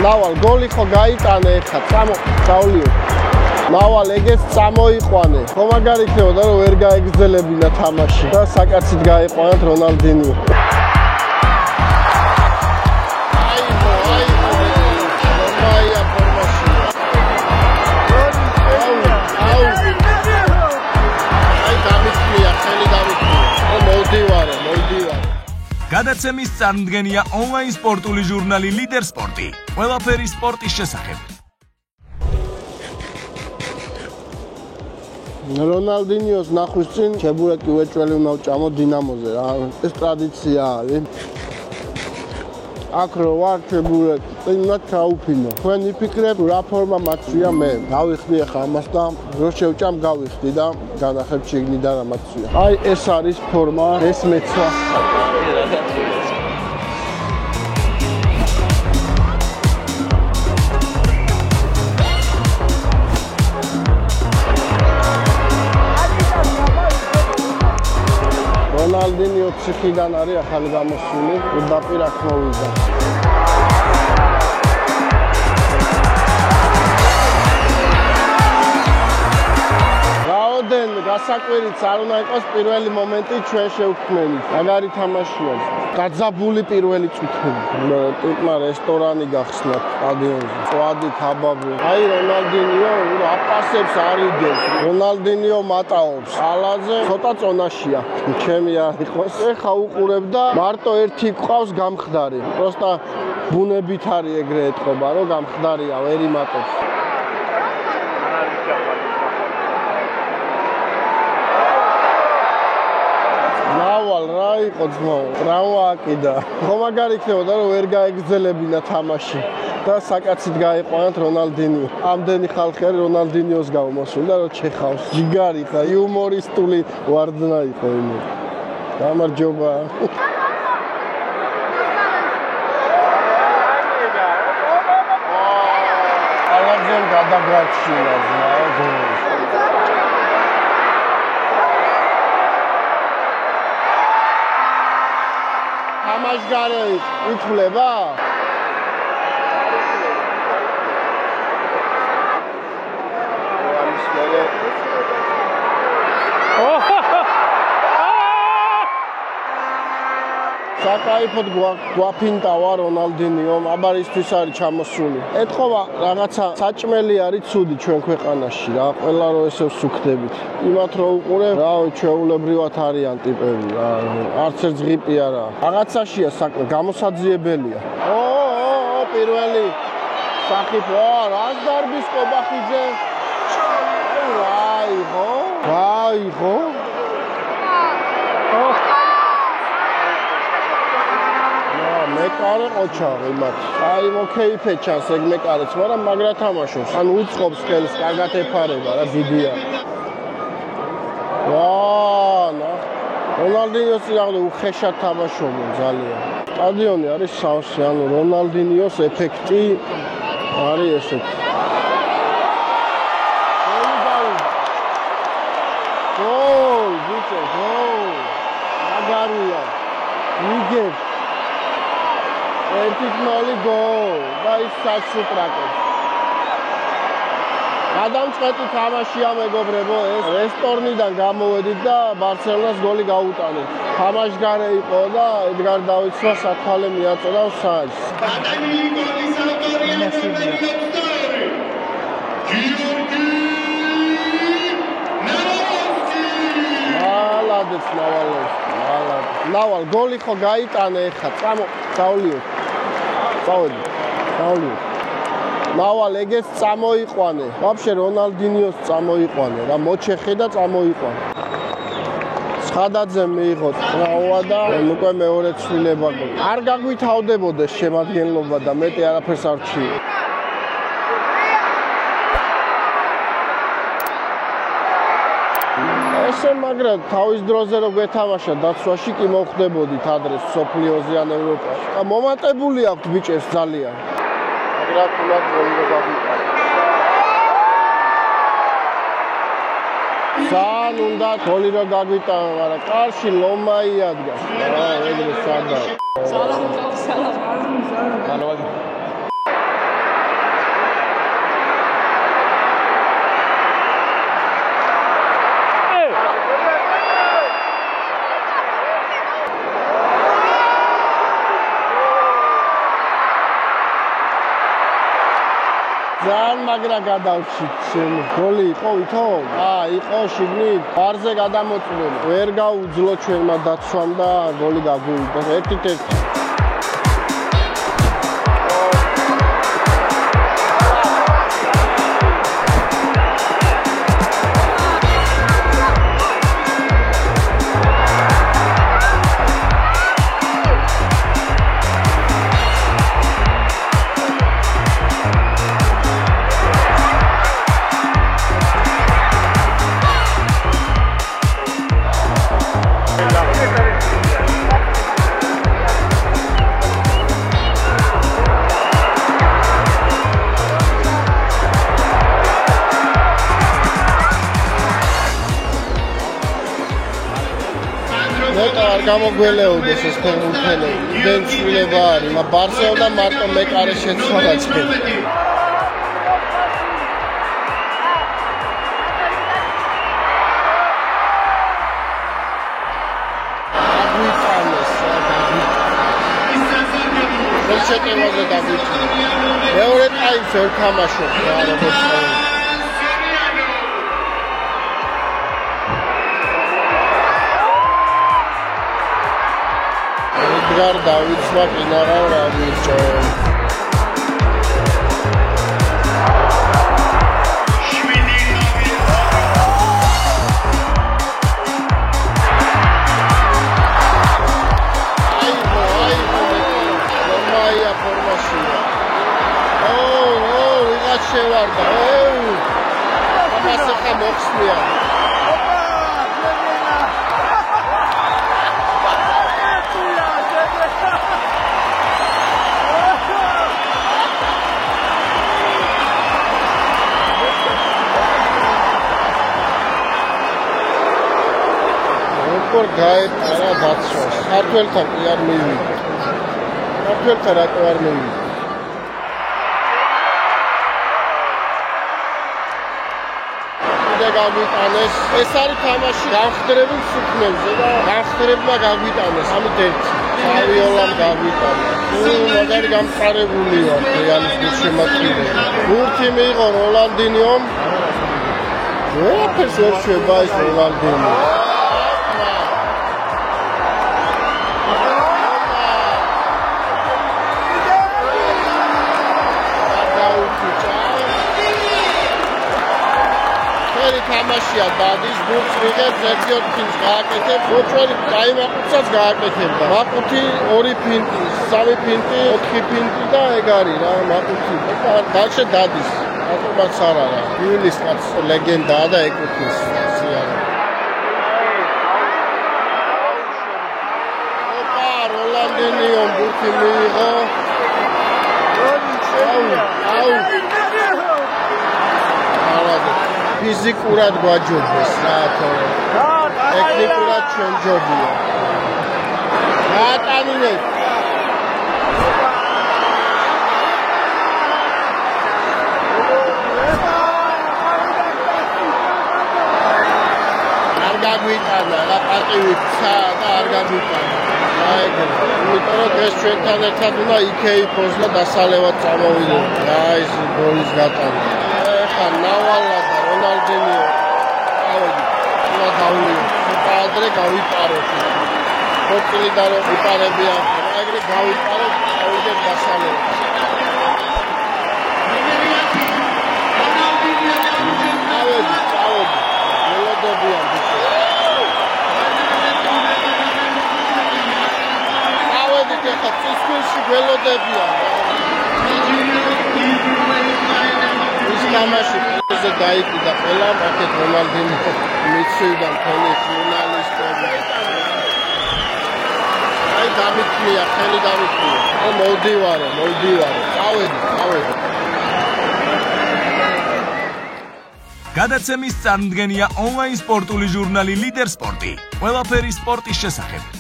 Naval goli ხო გაიტანე ეხა წავლიო. Naval ეგეც წამოიყვანე. ხო მაგარი იქნებოდა რომ ვერ გაეგრძელებინა თამაში და საკაცით გაიყვანათ რონალდინიო. გადაცემის წარმდგენია ონლაინ სპორტული ჟურნალი ლიდერ სპორტი. ყველაფერი სპორტის შესახებ. რონალდინიოს ნახვის წინ ჩებურეკი უეჭველი უნდა ვჭამო დინამოზე რა. ეს ტრადიცია არის. აქ რო ვარ ჩებურეკი წინა ჩაუფინო. თქვენ იფიქრებ რა ფორმა მაცვია მე. გავიხდი ახლა ამას და რო შევჭამ გავიხდი და განახებ შიგნიდან რა მაცვია. აი ეს არის ფორმა, ეს მეცვა. Ronaldinho ციხიდან არის ახალი გამოსული, უდაპირ აქ მოვიდა. რაოდენ გასაკვირიც არ უნდა იყოს პირველი მომენტი ჩვენ შევქმნით. მაგარი თამაშია. გაძაბული პირველი წუთები. ტიპმა რესტორანი გახსნა სტადიონზე. წვადი ქაბაბი. აი რონალდინიო აპასებს არ იგებს. რონალდინიო მატაობს. ალაძე ცოტა წონაშია. ჩემი არ იყოს. ეხა უყურებ და მარტო ერთი ყავს გამხდარი. პროსტა ბუნებით არის ეგრე ეთყობა, რომ გამხდარია, ვერ იმატებს. Naval რა იყო ძმო? ტრავმა აკიდა. ხო მაგარი იქნებოდა რომ ვერ გაეგრძელებინა თამაში და საკაცით გაიყვანათ რონალდინიო. ამდენი ხალხი არის რონალდინიოს გამოსული და რომ ჩეხავს. ჯიგარი ხა იუმორისტული ვარდნა იყო იმე. გამარჯობა. ალაძემ გადაგარჩინა ძმა. თამაშგარე ითვლება? საკაიფოდ გვაფინტავა რონალდინიომ, აბარისთვის არის ჩამოსული. ეთქობა რაღაცა საჭმელი არის ცუდი ჩვენ ქვეყანაში რა, ყველა რო ესე ვსუქდებით. იმათ რო უყურებ, რა ჩვეულებრივად არიან ტიპები რა, არც ერთ ღიპი არა. რაღაცაშია საქმე, გამოსაძიებელია. პირველი სახიფო, რას დარბის კობახიძე? ვაიღო. მეკარე ყოჩაღი მათ. აი მოკეიფე ჩანს ეგ მეკარეც, მაგრამ მაგრა თამაშობს. ანუ უწყობს ხელს, კარგად ეფარება რა, დიდია. რონალდინიოს წინააღმდეგ უხეშად თამაშობენ ძალიან. სტადიონი არის სავსე, ანუ რონალდინიოს ეფექტი არის ესეთი. გოლ, ბიჭო, გოლ. მაგარია. იგებ 1-0 გოლ და ის საშუტრაკებს. გადამწყვეტი თამაშია მეგობრებო, ეს რესტორნიდან გამოვედით და ბარსელონას გოლი გაუტანეთ. თამაშგარე იყო და ედგარ დავიცვა სათვალე მიაწოდა საჯს. გადამილი გოლის ავტორია ნომერი 22. გიორგი ნავალოვსკი. მალადეც ნავალოვსკი. Naval goli ხო გაიტანე ეხა წავლიო. Naval ეგეც წამოიყვანე. Вообще რონალდინიოს წამოიყვანე რა, მოჩეხე და წამოიყვანე. ცხადაძემ მიიღო ტრავმა და უკვე მეორე ცვლილება. არ გაგვითავდებოდეს შემადგენლობა და მეტი არაფერს არ ვჩიო. ესე მაგრამ თავის დროზე რო გვეთამაშა დაცვაში კი მოხდებოდით ადრეს სოფლიოზე ან ევროპაში. და მომატებული აქვთ ბიჭებს ძალიან. მაგრამ თუნდაც გოლი გავიტანე. სან უნდა გოლი რო გაგვიტანა, მაგრამ კარში ლომაი ადგას. ეგრე სადაა. სალამ. ძალიან მაგრა გადავჩით შენი. გოლი იყო ვითო? იყო შიგნით. ბარზე გადამოწმული. ვერ გაუძლო ჩვენმა დაცვამ და გოლი გაგვივიდა. 1-1. არ გამოგველეოდეს ეს ფეხბურთელი. იმდენ ცვლილება არის. ბარსელონა მარტო მეკარე შეცვალა წელი. აგვიტანეს. ეს შეტევაზე დაგვიწყდა. მეორე ტაიმს ვერ თამაშობ რა როგორც Edgar Davidsმა ყინარა რა მიწო. Maia formașia. Uitați ce varda. Ama să cam oxmia. Gayet ara datsvas. Kartveltan ki ar mivida. Kartveltan rato ar mivida. Gaგვიტანეს. ეს არის თამაში გამხდრებულ სუქნებზე და გამხდრებმა გაგვიტანეს. ამით ერთი. სავიოლამ გაგვიტანეს. მაგარი გამყარებული ვარ რეალის გულშემატკივრე. გურთი მიიღო როლანდინიომ. ვერაფერს ვერ შვება ეს როლანდინი. თამაშია დადის გულს ვიღებს 1-2 ფინტს გააკეთებ მოწველი დაიმაყუცაც გააკეთებდა მაყუთი 2 ფინტი 3 ფინტი 4 ფინტი და ეგ არის რა მაყუთი დალშე დადის ატომაც არ არა იულის კაც ლეგენდაა და ეკუთვნის სიარა ოპა როლანდინიო გულთი მიიღო ფიზიკურად გვაჯობდეს რატო ტექნიკურად ჩვენ ჯობია გაატანინეთ არ გაგვიტანა რა პატივით ცა და არ გაგვიტანა აი იმიტომ რომ ეს ჩვენთან ერთად უნდა იქეიფოს და დასალევად წამოვიდეთ რა ეს გოლის გატანა ეხა ნავალა Ronaldinho, una Gaulio, padre Gauliparo. Hopefully that Uparebia, agri Gauliparo, Gaulde Basale. Ze დაიკიდა ყველა აქეთ რონალდინო მიცივდა მთელი ჟურნალისტები. აი დამიქნია, ხელი დამიქნია. მოვდივარო. წავედი. გადაცემის წარმდგენია ონლაინ სპორტული ჟურნალი ლიდერ სპორტი. ყველაფერი სპორტის შესახებ.